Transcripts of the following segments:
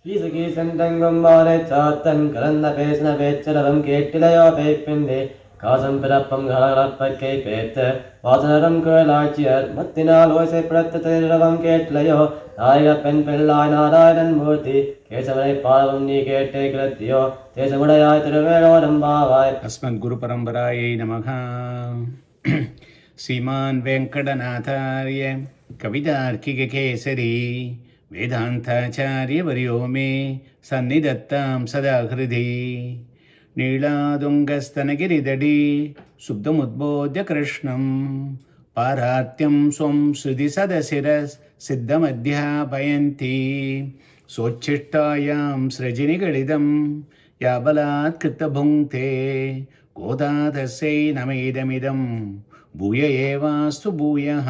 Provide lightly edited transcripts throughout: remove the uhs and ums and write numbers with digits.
Isaki sentangum vale chatan karanda pesna pecharavam kettilayo pepinde காசம் பிறப்பம் கலகலப்பக்கை பேத்து வாசனரம் கேளாட்சியர் மத்தினால் ஓசை பிறத்த திரவம் கேட்லையோ நாயக பெண் பிள்ளாய் நாராயணன் மூர்த்தி கேசவனை பாடவும் நீ கேட்டே கிளத்தியோ தேசமுடையாய் திருவேளோடம் பாவாய். அஸ்மத் குரு பரம்பராயை நமக. ஸ்ரீமான் வெங்கடநாதாரிய கவிதார்க்கிக கேசரி வேதாந்தாச்சாரிய வரியோ மே சந்நிதத்தாம் சதா ஹிருதி. நீளாதுங்கஸ்தனகிரிதடி சுப்தமுத்போத்ய கிருஷ்ணம் பாராத்யம் ஸ்வம் ஸ்ருதி சதசிரஸ் சித்தமத்யாபயந்தி சோச்சிஷ்டாயாம் ஸ்ரஜினிகளிதம் யாபலாத் கிருத்தபுங்க்தே கோதாதஸ்யை நமேதமிதம் பூய ஏவாஸ்து பூயः.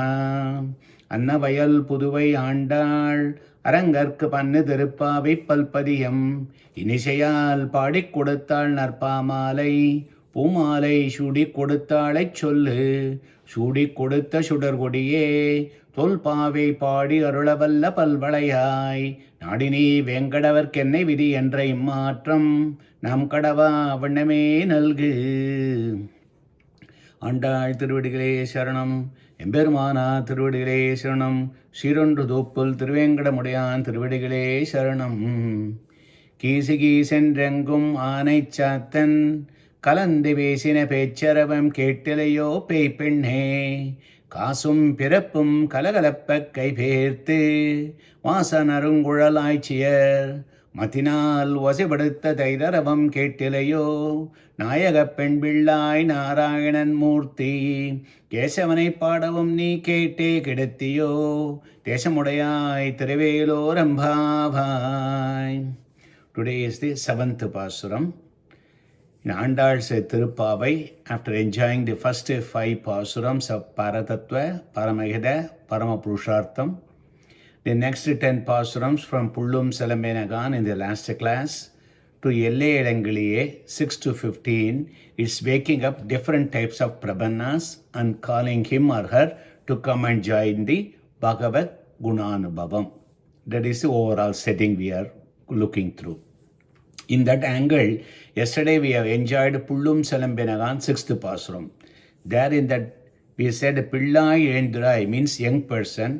அன்னவயல் புதுவை ஆண்டாள் அரங்கற்கு பன்னு திருப்பாவை பல்பதியம் இனிசையால் பாடிக் கொடுத்தாள் நற்பாமாலை பூமாலை சூடிக் கொடுத்தாளைச் சொல்லு. சூடிக் கொடுத்த சுடர்கொடியே தொல்பாவை பாடி அருளவல்ல பல்வளையாய் நாடினி வேங்கடவர்க்கென்னை விதி என்ற இம்மாற்றம் நாம் கடவா வண்ணமே நல்கு. ஆண்டாள் திருவடிகளே சரணம். எம்பெருமானா திருவடிகளே சரணம். சீரொன்று தோப்புல் திருவேங்கடமுடையான் திருவடிகளே சரணம். கீசு கீசென்றெங்கும் ஆனை சாத்தன் கலந்து பேசின பேச்சரவம் கேட்டிலையோ பேய் பெண்ணே. காசும் பிறப்பும் கலகலப்ப கைபேர்த்து வாசனருங்குழலாய்ச்சியர் மத்தினால் வசைப்படுத்த தைரரவம் கேட்டிலையோ நாயகப் பெண் பிள்ளாய் நாராயணன் மூர்த்தி. கேசவனை பாடவும் நீ கேட்டே கிடத்தியோ தேசமுடையாய் திருவேலோரம்பாவாய். Today is the 7th Pasuram. In Andal's Thiruppavai, after enjoying the first 5 Pasurams of Paratattva, Paramahida, Paramapurushartham, the next 10 Pasurams from Pullum Salambenagan in the last class to Yelle Edangaliye 6 to 15, it's waking up different types of Prabhanas and calling him or her to come and join the Bhagavad Gunanubhavam. That is the overall setting we are looking through. In that angle, yesterday we have enjoyed Pullum Salambenagan 6th Pasuram. There in that we said Pillai Endrai means young person.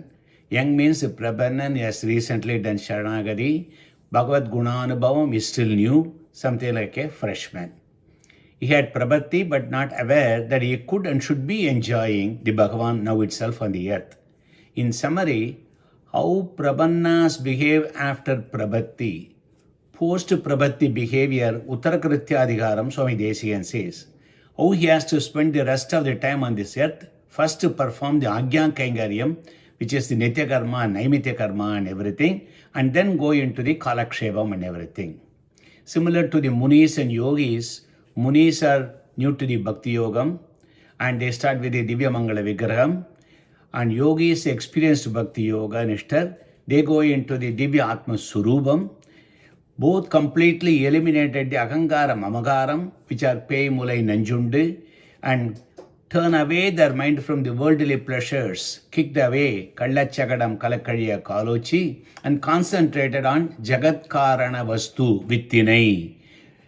Young means Prabhanan has recently done Sharanagadi. Bhagavad Gunanubhavam is still new, something like a freshman. He had Prabhati but not aware that he could and should be enjoying the Bhagavan now itself on the earth. In summary, how Prabhanas behave after Prabhati. Post-Prabhati behavior, Uttarakrityadhikaram, Swami Desikan says, how he has to spend the rest of the time on this earth, first to perform the Agyan Kaingaryam, which is the Nitya Karma, Naimitya Karma and everything, and then go into the Kalakshepam and everything. Similar to the Munis and Yogis, Munis are new to the Bhakti Yogam, and they start with the Divya Mangala Vigraham, and Yogis experienced Bhakti Yoga Nishtar, they go into the Divya Atma Surubam. Both completely eliminated the Ahangaram, Amagaram, which are Pei, Mulai, Nanjundu, and turn away their mind from the worldly pleasures, kicked away Kallachakadam, Kalakadiya, Kalochi, and concentrated on Jagatkarana Vastu, Vittinai.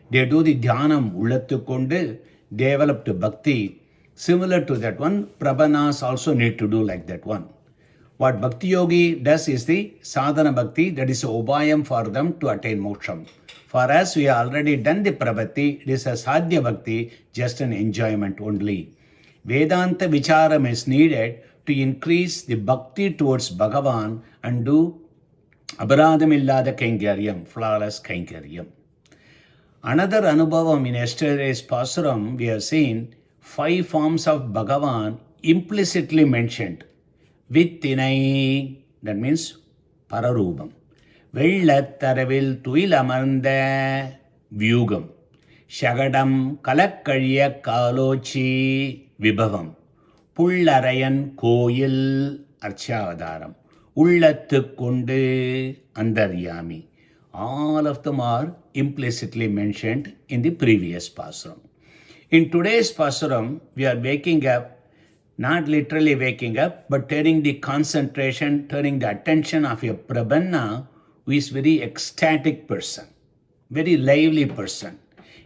They do the Dhyanam, Ullattukondu, developed Bhakti. Similar to that one, Prabhanas also need to do like that one. What Bhakti Yogi does is the sadhana bhakti, that is ubayam for them to attain moksham. For us, we have already done the prabhati, it is a sadhya bhakti, just an enjoyment only. Vedanta vicharam is needed to increase the bhakti towards Bhagavan and do aparadhamillada kainkaryam, flawless kainkaryam. Another anubhavam in yesterday's Pasuram, we have seen 5 forms of Bhagavan implicitly mentioned. Vittinai, that means Pararubam. Vellattaravil tuilamarந்த வியூகம். ஷகடம் கலக்கழிய காலோச்சி விபவம். புள்ளரையன் கோயில் அர்ச்சாவதாரம். உள்ளத்து கொண்டு அந்தர்யாமி. All of them are implicitly mentioned in the previous Pasuram. In today's Pasuram, we are waking up, not literally waking up, but turning the concentration, turning the attention of a Prabhanna who is very ecstatic person, very lively person.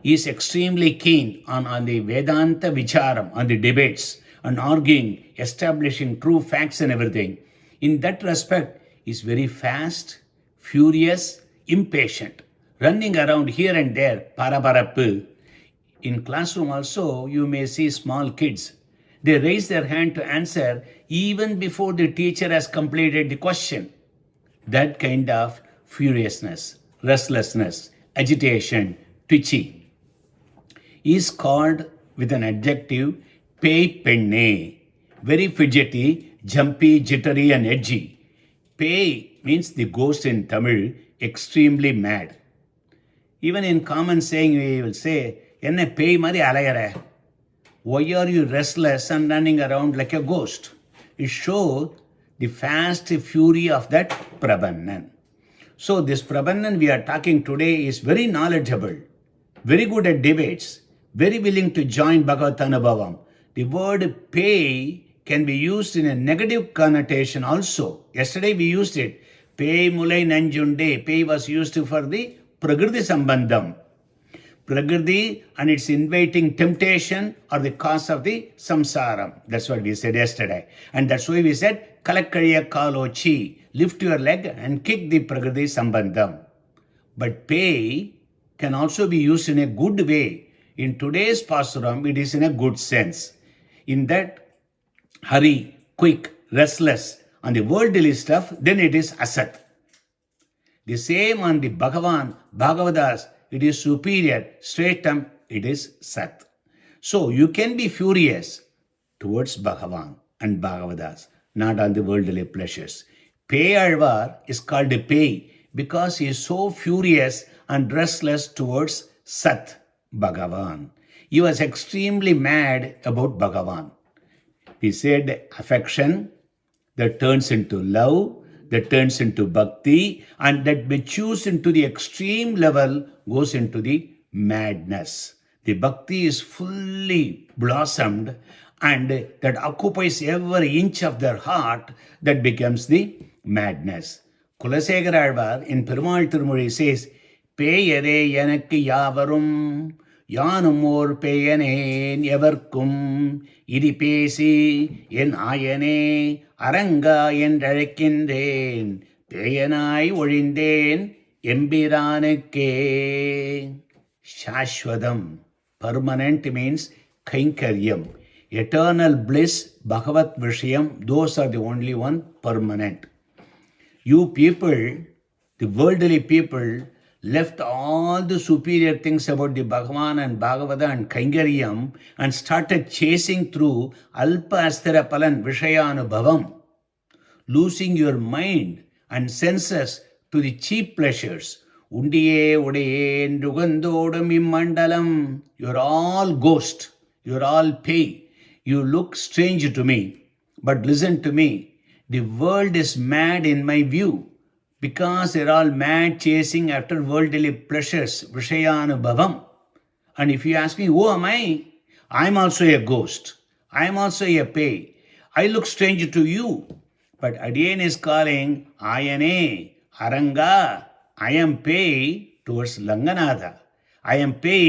He is extremely keen on the Vedanta Vicharam, on the debates, on arguing, establishing true facts and everything. In that respect, he is very fast, furious, impatient, running around here and there, paraparappu. In classroom also, you may see small kids. They raise their hand to answer even before the teacher has completed the question. That kind of furiousness, restlessness, agitation, twitchy is called with an adjective pei penne, very fidgety, jumpy, jittery, and edgy. Pei means the ghost in Tamil, extremely mad. Even in common saying, we will say, Enne pei mari alayare. Why are you restless and running around like a ghost? It shows the fast fury of that Prabhannan. So this Prabhannan we are talking today is very knowledgeable, very good at debates, very willing to join Bhagavad Anubhavam. The word pay can be used in a negative connotation also. Yesterday we used it. Pay mulai nanjunde. Pay was used for the Prakriti Sambandham. Prakriti and its inviting temptation are the cause of the samsaram. That's what we said yesterday. And that's why we said, Kalakariya kalochi, lift your leg and kick the Prakriti Sambandham. But pay can also be used in a good way. In today's Pasuram, it is in a good sense. In that hurry, quick, restless, on the worldly stuff, then it is asat. The same on the Bhagavan, Bhagavadas, it is superior. Straightam, it is sat. So you can be furious towards Bhagavan and Bhagavadas, not on the worldly pleasures. Pei Alvar is called a Pei because he is so furious and restless towards Sat, Bhagavan. He was extremely mad about Bhagavan. He said affection that turns into love, that turns into bhakti, and that matures into the extreme level goes into the madness. The bhakti is fully blossomed and that occupies every inch of their heart, that becomes the madness. Kulasekara Alvar in Perumal Tirumozhi says, Peyare yanakku yavarum, யானும் ஓர் பெயனேன் எவர்க்கும் இடி பேசி என் ஆயனே அரங்கா என்றழைக்கின்றேன் பேயனாய் ஒழிந்தேன் எம்பிரானுக்கே. Shashwadam, permanent means kainkaryam. Eternal bliss, Bhagavat Vishayam, those are the only one permanent. You people, the worldly people, left all the superior things about the Bhagavan and Bhagavata and Kainkaryam and started chasing through Alpa Asthira Palan Vishayanubhavam, losing your mind and senses to the cheap pleasures. Undiye udaye ndugandodam immandalam. You're all ghost. You're all pay. You look strange to me. But listen to me. The world is mad in my view, because they're all mad chasing after worldly pleasures, Vishayanubhavam. And if you ask me, who am I? I'm also a ghost. I'm also a pay. I look strange to you. But Adiyan is calling Ayane, Aranga. I am pay towards Langanatha. I am pay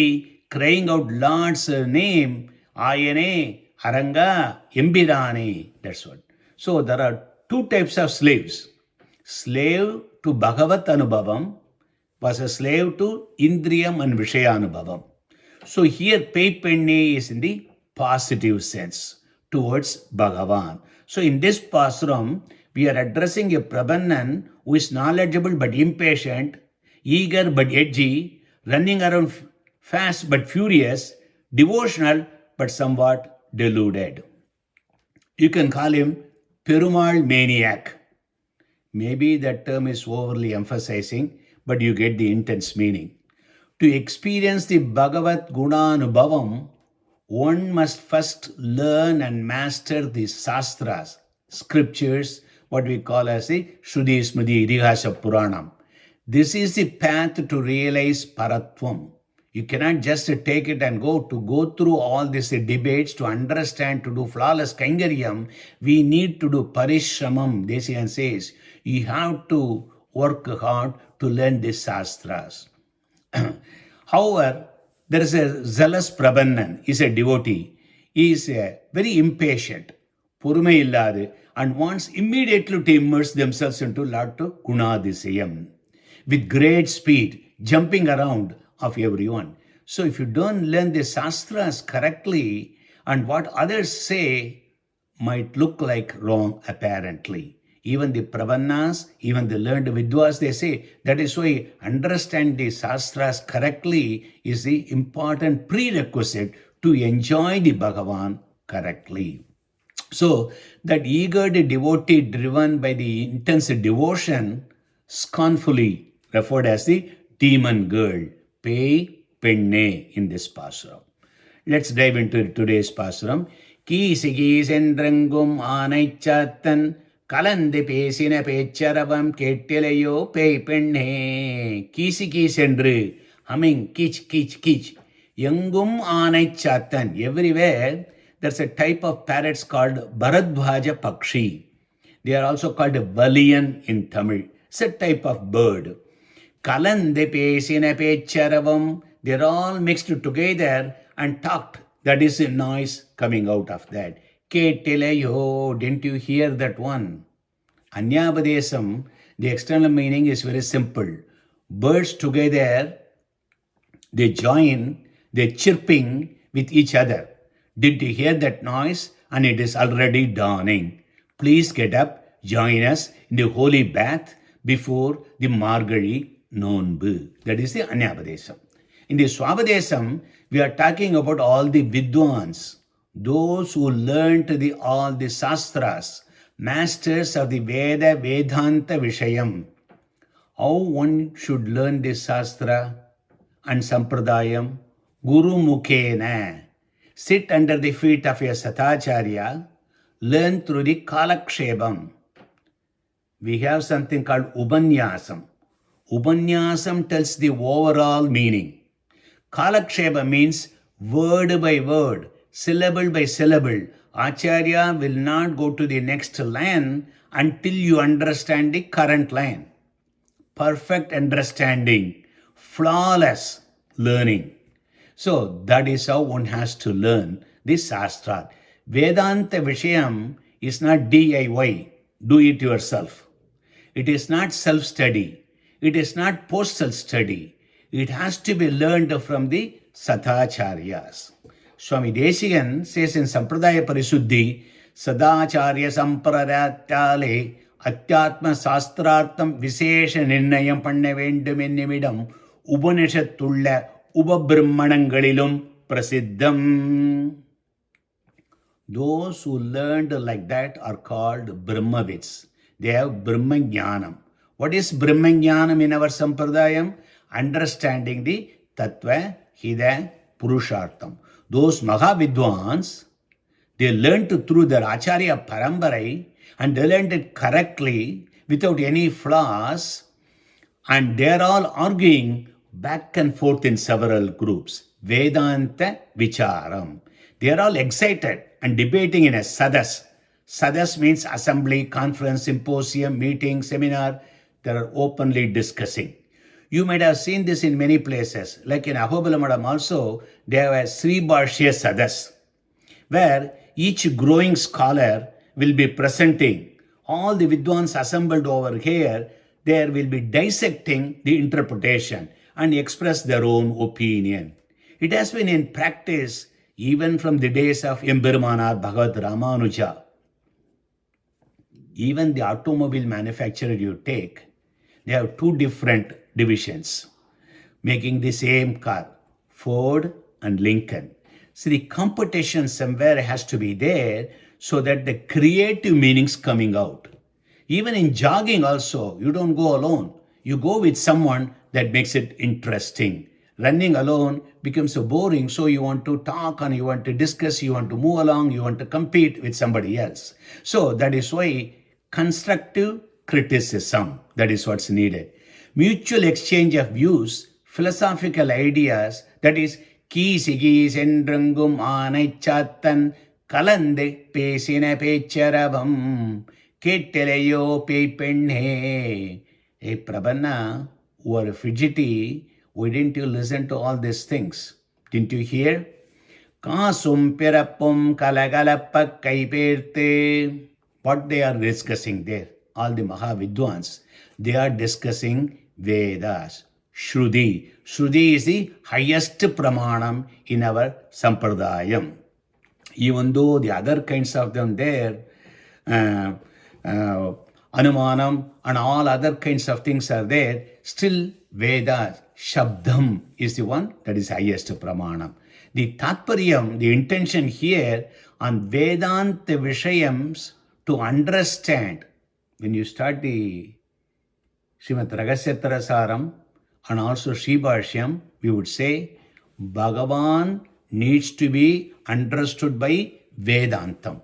crying out Lord's name, Ayane, Aranga, Embirani. That's what. So there are two types of slaves. Slave to Bhagavat Anubhavam was a slave to Indriyam and Vishayanubhavam. So here Pei is in the positive sense towards Bhagavan. So in this Pasuram, we are addressing a Prabhannan who is knowledgeable but impatient, eager but edgy, running around fast but furious, devotional but somewhat deluded. You can call him Perumal maniac. Maybe that term is overly emphasizing, but you get the intense meaning. To experience the Bhagavat Gunanubhavam, one must first learn and master the Sastras, scriptures, what we call as the Shruti Smriti Idihasa Puranam. This is the path to realize Paratvam. You cannot just take it and go through all these debates to understand, to do flawless Kainkaryam. We need to do Parishramam. Desikan says, you have to work hard to learn the Shastras. However, there is a zealous Prabhannan, is a devotee. He is very impatient, பொறுமை இல்லாது, and wants immediately to immerse themselves into Lord Gunadisayam with great speed, jumping around of everyone. So if you don't learn the Shastras correctly, and what others say might look like wrong apparently. Even the Pravannas, even the learned Vidwas, they say that is why understand the Shastras correctly is the important prerequisite to enjoy the Bhagavan correctly. So that eager devotee driven by the intense devotion, scornfully referred as the demon girl, Pei Penne in this Pasuram. Let's dive into today's Pasuram. Kisi kீசென்றெங்கும் ஆனைச்சாத்தன் கலந்து பேசின பேச்சரவம் கேட்டிலையோ பேய் பெண்ணே. கீசி கீசென்று, humming, kich, kich, kich. எங்கும் ஆனைச்சாத்தன், everywhere. There's a type of parrots called Bharadwaja Pakshi. They are also called Valiyan in Tamil. It's a type of bird. Kalande pesina pecharavam. They're all mixed together and talked. That is a noise coming out of that. Ketelayo, didn't you hear that one? Anyabadesam, the external meaning is very simple. Birds together, they join, they're chirping with each other. Did you hear that noise? And it is already dawning. Please get up, join us in the holy bath before the Margari Nonbu. That is the Anyabadesam. In the Swabadesam, we are talking about all the Vidwans, those who learnt all the Shastras, masters of the Veda, Vedanta Vishayam. How one should learn the Shastra and Sampradayam? Guru Mukhena. Sit under the feet of a Satacharya, learn through the Kalakshebam. We have something called Upanyasam. Upanyasam tells the overall meaning. Kalaksheba means word by word, syllable by syllable. Acharya will not go to the next line until you understand the current line. Perfect understanding, flawless learning. So that is how one has to learn this Shastra. Vedanta Vishayam is not DIY, do it yourself. It is not self-study. It is not postal study. It has to be learned from the Satacharyas. Swami Desigan says in Sampradaya Parisuddhi, Sadacharya Sampradayatale Atyatma Sastrartham Vishesha Nirnayam Panna Vendum Ennimidam Upanishattulla Upabrahmanangalilum Prasiddham. Those who learned like that are called Brahmavits. They have Brahmajnanam. What is Brahmajnanam in our Sampradayam? Understanding the Tattva, Hida, Purushartham. Those Mahavidwans, they learned through their Acharya Parambarai and they learned it correctly without any flaws, and they're all arguing back and forth in several groups. Vedanta Vicharam. They are all excited and debating in a sadas. Sadas means assembly, conference, symposium, meeting, seminar. They are openly discussing. You might have seen this in many places. Like in Ahobalamadam also, they have a Sri Bharshya Sadas, where each growing scholar will be presenting. All the Vidwans assembled over here, there will be dissecting the interpretation and express their own opinion. It has been in practice even from the days of Embirmanar Bhagavad Ramanuja. Even the automobile manufacturer you take, they have two different divisions making the same car, Ford and Lincoln. So the competition somewhere has to be there so that the creative meanings coming out. Even in jogging also, you don't go alone. You go with someone that makes it interesting. Running alone becomes so boring, so you want to talk and you want to discuss, you want to move along, you want to compete with somebody else. So that is why constructive criticism, that is what's needed. Mutual exchange of views, philosophical ideas, that is, கீசி கீசென்றெங்கும் ஆனைச்சாத்தன் கலந்து பேசின பேச்சரவம் கேட்டலையோ பேய் பெண்ணே. Hey, Prabanna, who are fidgety, why didn't you listen to all these things? Didn't you hear? Kaasum pirappum kalagalappa kaiperte. What they are discussing there, all the Mahavidwans, they are discussing Vedas. Shruti. Shruti is the highest pramanam in our Sampradayam. Even though the other kinds of them there, Anumanam and all other kinds of things are there, still Vedas, Shabdam is the one that is highest pramanam. The Tatparyam, the intention here on Vedanta Vishayams to understand, when you start the Srimad Ragasyattara Saram and also Sribhashyam, we would say Bhagavan needs to be understood by Vedantam.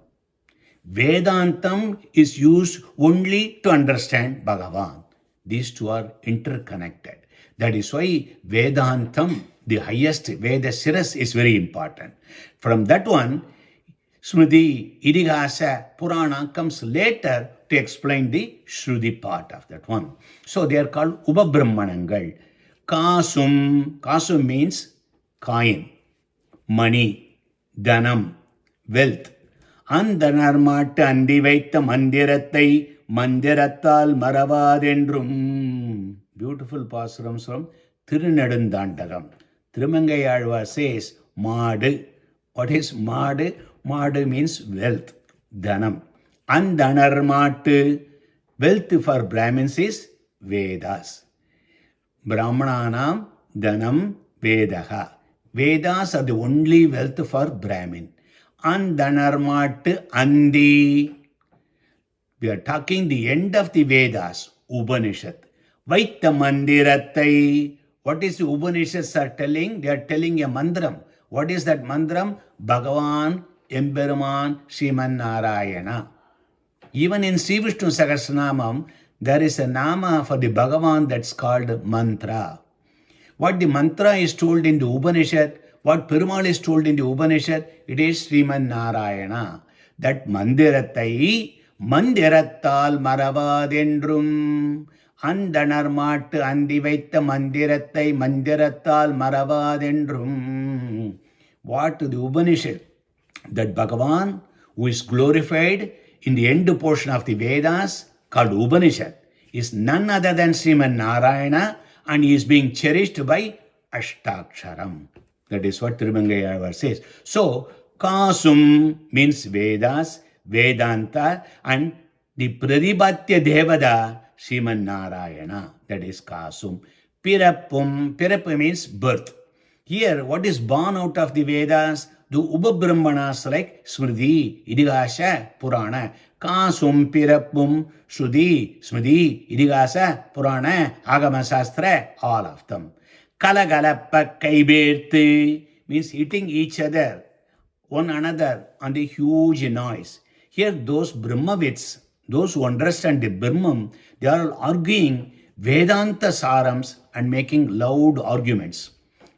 Vedantam is used only to understand Bhagavan. These two are interconnected. That is why Vedantam, the highest Veda Siras, is very important. From that one, Smriti, Idihasa, Purana comes later to explain the Shruti part of that one. So they are called Upabrahmanangal. Kasum means coin, money, dhanam, wealth. Andhanarmaattu andi vaitha mandirathai mandirathal maravadendrum. Beautiful Paasuram from Thirunedundandagam. Thirumangai says, Madu. What is Madu? Madu means wealth, dhanam. Andhanarmaattu, wealth for Brahmins is Vedas. Brahmananam dhanam vedaha. Vedas are the only wealth for Brahmin. Andhanarmaattu andi. We are talking the end of the Vedas, Upanishad. Vaitha mandirathai. What is the Upanishads are telling? They are telling a mandram. What is that mandram? Bhagavan, Emberuman, Sriman Narayana. Even in Sri Vishnu Sahasranamam, there is a nama for the Bhagavan that's called mantra. What the mantra is told in the Upanishad, what Perumal is told in the Upanishad, it is Sriman Narayana. That mandirathai, mandirattal maravadendrum. Andhanarmaattu andi vaitha mandirathai mandirathal maravadendrum. What the Upanishad? That Bhagavan, who is glorified in the end portion of the Vedas, called Upanishad, is none other than Sriman Narayana, and he is being cherished by Ashtaksharam. That is what Thirumangai says. So, Kasum means Vedas, Vedanta, and the Pradipatya Devada, Sriman Narayana. That is Kasum. Pirappum means birth. Here, what is born out of the Vedas? The Upabrahmanas like Smriti, Idihasa, Purana. Kasum, Pirappum, Shruti, Smriti, Idihasa, Purana, Agama Sastra, all of them. Kalagalappa Kaibirti means hitting each other, one another on the huge noise. Here, those Brahmavids, those who understand the Brahman, they are arguing Vedanta Sarams and making loud arguments.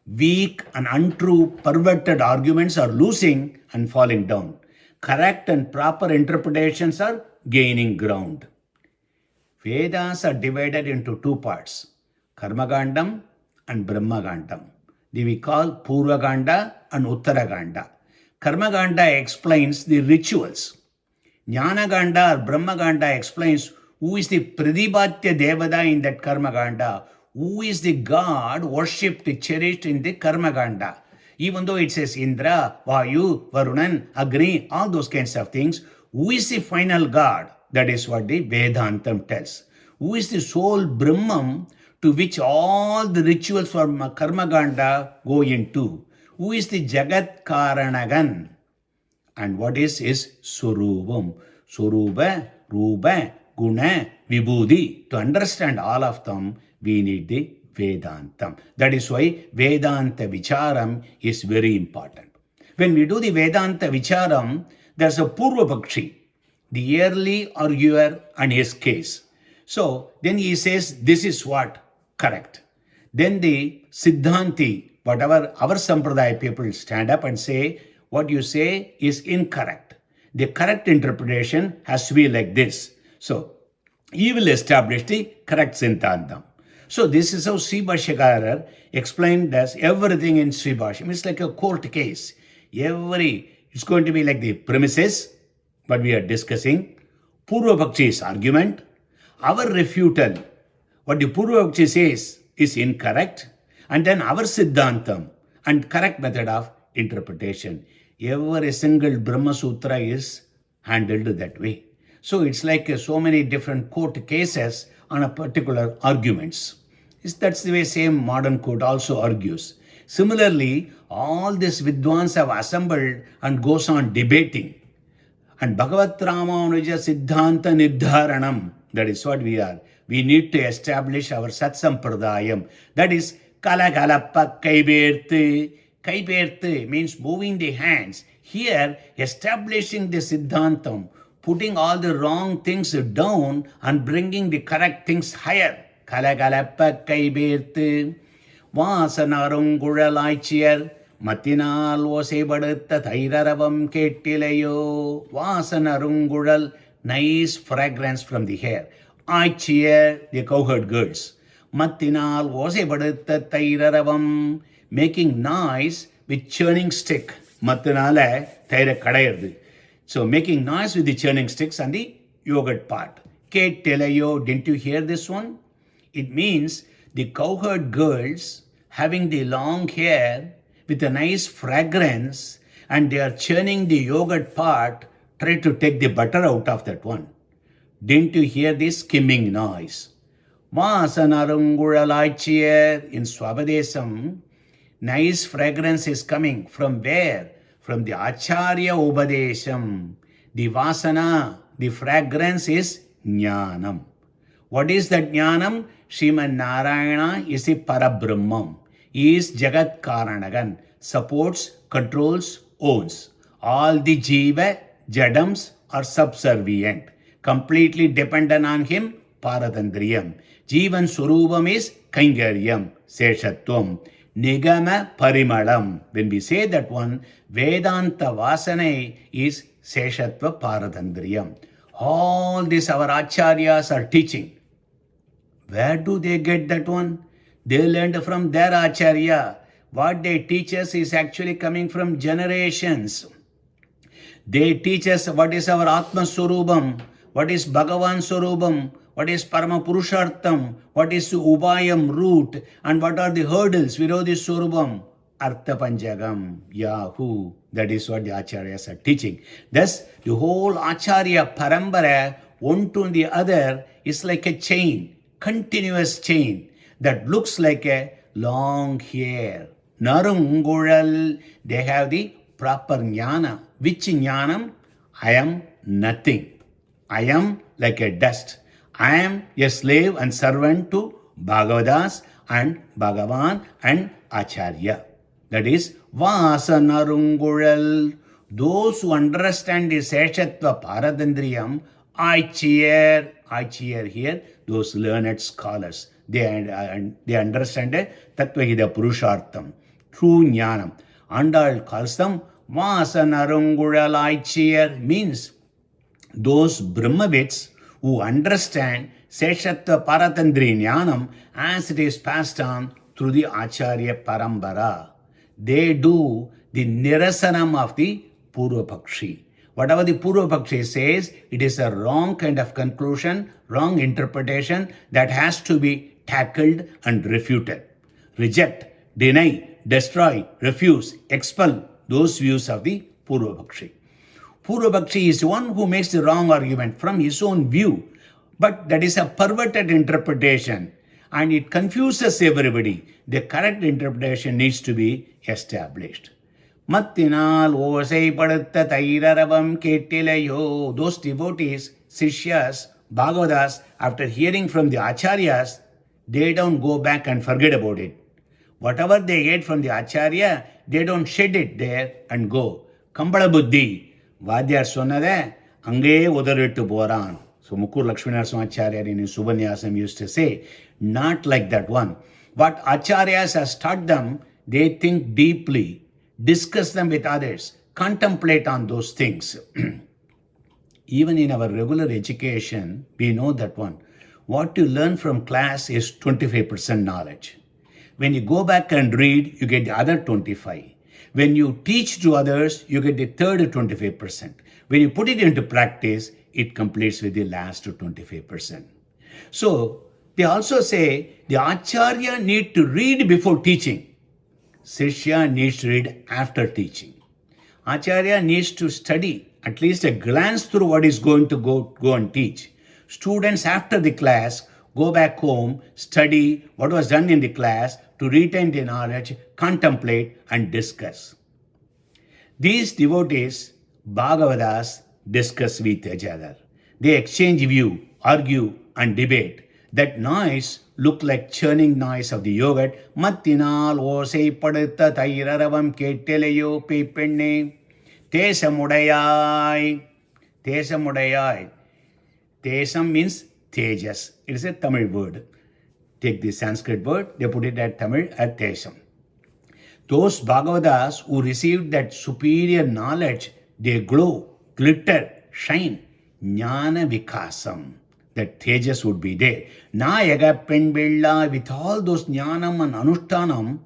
Weak and untrue, perverted arguments are losing and falling down. Correct and proper interpretations are gaining ground. Vedas are divided into two parts, Karmagandam and Brahmagandam. We call Purvaganda and Uttaraganda. Karmaganda explains the rituals. Jnanaganda or Brahmaganda explains who is the Pradipatya Devada in that Karmaganda, who is the God worshipped, cherished in the Karmaganda. Even though it says Indra, Vayu, Varunan, Agni, all those kinds of things, who is the final God? That is what the Vedantam tells. Who is the sole Brahman to which all the rituals for Karmaganda go into? Who is the Jagat Karanagan? And what is Surubam? Suruba, Ruba, Guna, Vibhuti. To understand all of them, we need the Vedantam. That is why Vedanta Vicharam is very important. When we do the Vedanta Vicharam, there's a Purvapakshi, the early arguer and his case. So then he says, this is what? Correct. Then the Siddhanti, whatever our Sampradaya people stand up and say, what you say is incorrect. The correct interpretation has to be like this. So he will establish the correct Siddhantam. So this is how Sri Bhashyakarar explained as everything in Sri Bhashyam. It's like a court case. It's going to be like the premises, what we are discussing, Purva Bhakshi's argument, our refutal, what the Purva Bhakshi says is incorrect, and then our Siddhantam and correct method of interpretation. Every single Brahma Sutra is handled that way. So it's like so many different court cases on a particular arguments. That's the way same modern court also argues. Similarly, all these Vidwans have assembled and goes on debating. And Bhagavat Ramanuja Siddhanta Nirdharanam, that is what we are. We need to establish our Sat Sampradayam. That is Kala Kalappa Kaiberthe. Kaiberthe means moving the hands. Here, establishing the Siddhantam, putting all the wrong things down and bringing the correct things higher. Kalakalappa Kaiberthe. Vasanarungulalaichiyar. Matinal osepadutha thairaravam kettilayo. Vasanarungulal, nice fragrance from the hair. Aichiyar, the cowherd girls. Matinal osepadutha thairaravam, making noise with churning stick. Matinala thaira kadayardu. So making noise with the churning sticks and the yogurt part. Kettilayo, didn't you hear this one? It means the cowherd girls having the long hair with a nice fragrance, and they are churning the yogurt part, try to take the butter out of that one. Didn't you hear this skimming noise? Vasanarunguralaichiyar in Swabadesam, nice fragrance is coming from where? From the Acharya Upadesham. The Vasana, the fragrance is Jnanam. What is that Jnanam? Sriman Narayana is the Parabrahmam. He is Jagat Karanagan, supports, controls, owns. All the Jiva, Jadams are subservient, completely dependent on him, Paratandriyam. Jivan Surubam is Kaingaryam, Seshatvam. Nigama Parimalam. When we say that one, Vedanta Vasana is Seshatva Paratandriyam. All this our Acharyas are teaching. Where do they get that one? They learned from their Acharya. What they teach us is actually coming from generations. They teach us what is our Atma Surubam, what is Bhagavan Surubam, what is Parama Purushartham, what is Ubayam root, and what are the hurdles, Virodhi Surubam, Artha Panjagam, Yahoo. That is what the Acharyas are teaching. Thus, the whole Acharya Parambara, one to the other, is like a chain, continuous chain, that looks like a long hair. Narungural, they have the proper jnana. Which jnanam? I am nothing. I am like a dust. I am a slave and servant to Bhagavadas and Bhagavan and Acharya. That is Vasanarungural. Those who understand the Seshatva Paradandriyam, I cheer here, those learned scholars. They understand Tattvahida Purushartham, true Jnanam. Andal calls them Vasanarungural cheer, means those Brahmavits who understand Seshatva Paratandri Jnanam as it is passed on through the Acharya Parambara. They do the Nirasanam of the Purva Pakshi. Whatever the Purva Pakshi says, it is a wrong kind of conclusion, wrong interpretation that has to be tackled and refuted. Reject, deny, destroy, refuse, expel those views of the Purva Pakshi. Purva Pakshi is one who makes the wrong argument from his own view, but that is a perverted interpretation and it confuses everybody. The correct interpretation needs to be established. Mattinal osai padutta thairaravam kettilayo. Those devotees, Sishyas, Bhagavadas, after hearing from the Acharyas, they don't go back and forget about it. Whatever they get from the Acharya, they don't shed it there and go. Kambala Buddhi, Vadyar Sonade, Ange Udarittu Boran. So Mukkur Lakshminaraswamy Acharya in his Upanyasam used to say, not like that one. What Acharyas has taught them, they think deeply, discuss them with others, contemplate on those things. Even in our regular education, we know that one. What you learn from class is 25% knowledge. When you go back and read, you get the other 25. When you teach to others, you get the third 25%. When you put it into practice, it completes with the last 25%. So, they also say the Acharya need to read before teaching. Shishya needs to read after teaching. Acharya needs to study, at least a glance through what is going to go and teach. Students after the class go back home, study what was done in the class to retain the knowledge, contemplate and discuss. These devotees, Bhagavatas, discuss with each other. They exchange view, argue and debate. That noise looked like churning noise of the yogurt. Mattinal osai padutha thairaravam kettelayo pepenne. Tesamudayai. Tesamudayai. Tesam means tejas. It is a Tamil word. Take the Sanskrit word, they put it at Tamil at Tesam. Those Bhagavatas who received that superior knowledge, they glow, glitter, shine. Jnana Vikasam. That tejas would be there. Nayaga Penbilla, with all those jnanam and anushtanam,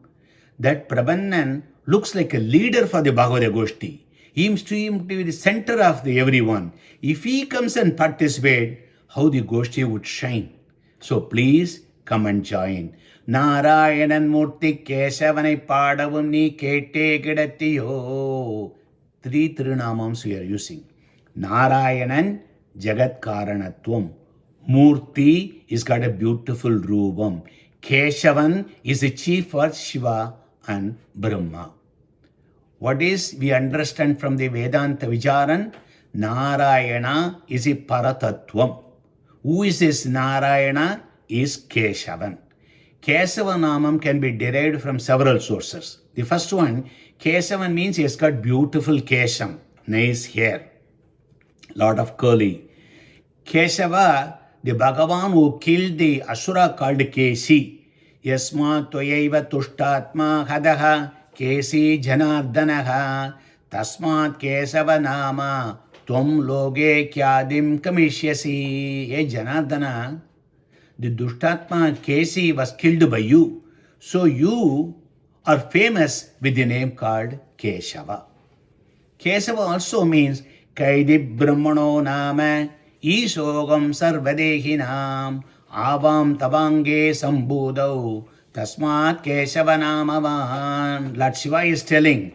that Prabhannan looks like a leader for the Bhagavad Goshti. He seems to be the center of the everyone. If he comes and participates, how the Goshti would shine. So please come and join. Narayanan Murti Kesavanai Padavum Ni Kete Kidattiyo. 3 Tirunamams we are using. Narayanan Jagat Karanatvam. Murti is got a beautiful Rupam. Keshavan is the chief for Shiva and Brahma. What is we understand from the Vedanta Vicharan? Narayana is a Paratattvam. Who is this Narayana? Is Keshavan. Kesavanamam can be derived from several sources. The first one, Kesavan means he has got beautiful Kesham, nice hair, lot of curly. Keshava, the Bhagavan who killed the Asura called Kesi. Yasma Toyaiva Tushtatma Hadaha Kesi Janardanaha Tasmat Kesava Nama Tvam Loge Kyadim Kamishyasi. Hey Janardana, the Dushtatma Kesi was killed by you. So you are famous with the name called Keshava. Kesava also means Kaidi Brahmano Nama Ishogam Sarvadehinam Avam Tabange Sambudau Tasmat Keshavanamavan. Lord Shiva is telling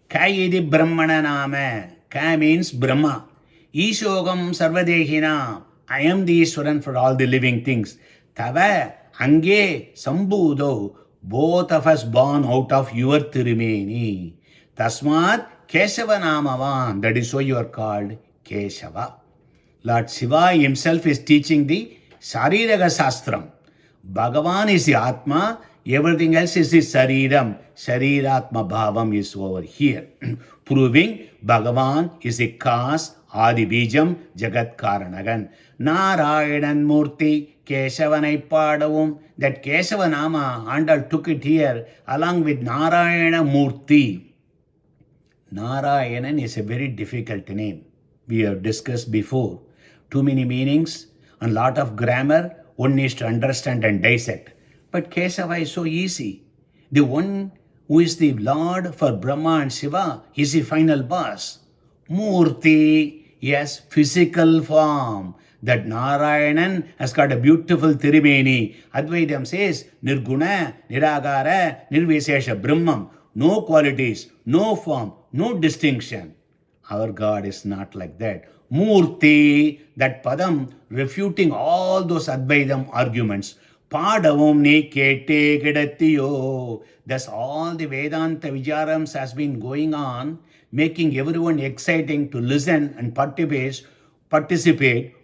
Kaidi Brahmana Nama. Ka means Brahma. Ishogam Sarvadehinam. I am the Ishwaran for all the living things. Tava Ange Sambudau. Both of us born out of your Tirumeni. Tasmat Keshavanamavan. That is why you are called Keshava. Lord Shiva himself is teaching the Sariraga Sastram. Bhagavan is the Atma, everything else is the Sariram. Sariratma Bhavam is over here. Proving Bhagavan is the cause, Adi Bijam, Jagat Karanagan. Narayanan Murti, Kesavanai Padavum. That Kesavanama, Andal took it here along with Narayana Murti. Narayanan is a very difficult name. We have discussed before. Too many meanings and lot of grammar one needs to understand and dissect. But Kesava is so easy. The one who is the Lord for Brahma and Shiva is the final boss. Murti, yes, physical form. That Narayanan has got a beautiful Tirumeni. Advaitam says, Nirguna, Niragara, Nirvisesha Brahmam. No qualities, no form, no distinction. Our God is not like that. Murti, that Padam, refuting all those Advaitam arguments. Padavam ne kete kidattiyo. Thus all the Vedanta Vicharams has been going on, making everyone exciting to listen and participate.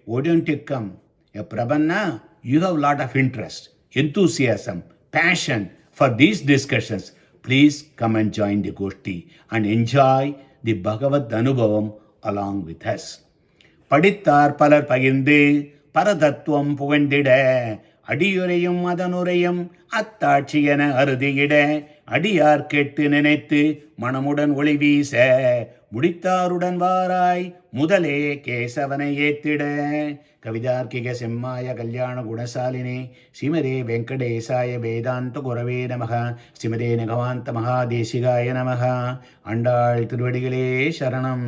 Why don't you come? A Prabhanna, you have a lot of interest, enthusiasm, passion for these discussions. Please come and join the Goshti and enjoy the Bhagavad Anubhavam along with us. Padittar palar paginde, Paradattvam puvandida, அடியுரையும் அதனுரையும் அத்தாட்சி என அறுதியிட அடியார் கேட்டு நினைத்து மனமுடன் ஒளி வீச முடித்தாருடன் வாராய் முதலே கேசவனை ஏத்திட. கவிதார்க்கிக செம்மாய கல்யாண குணசாலினே ஸ்ரீமதே வெங்கடேசாய வேதாந்த குரவே நமக. ஸ்ரீமதே நிகவாந்த மகாதேசிகாய நமக. ஆண்டாள் திருவடிகளே சரணம்.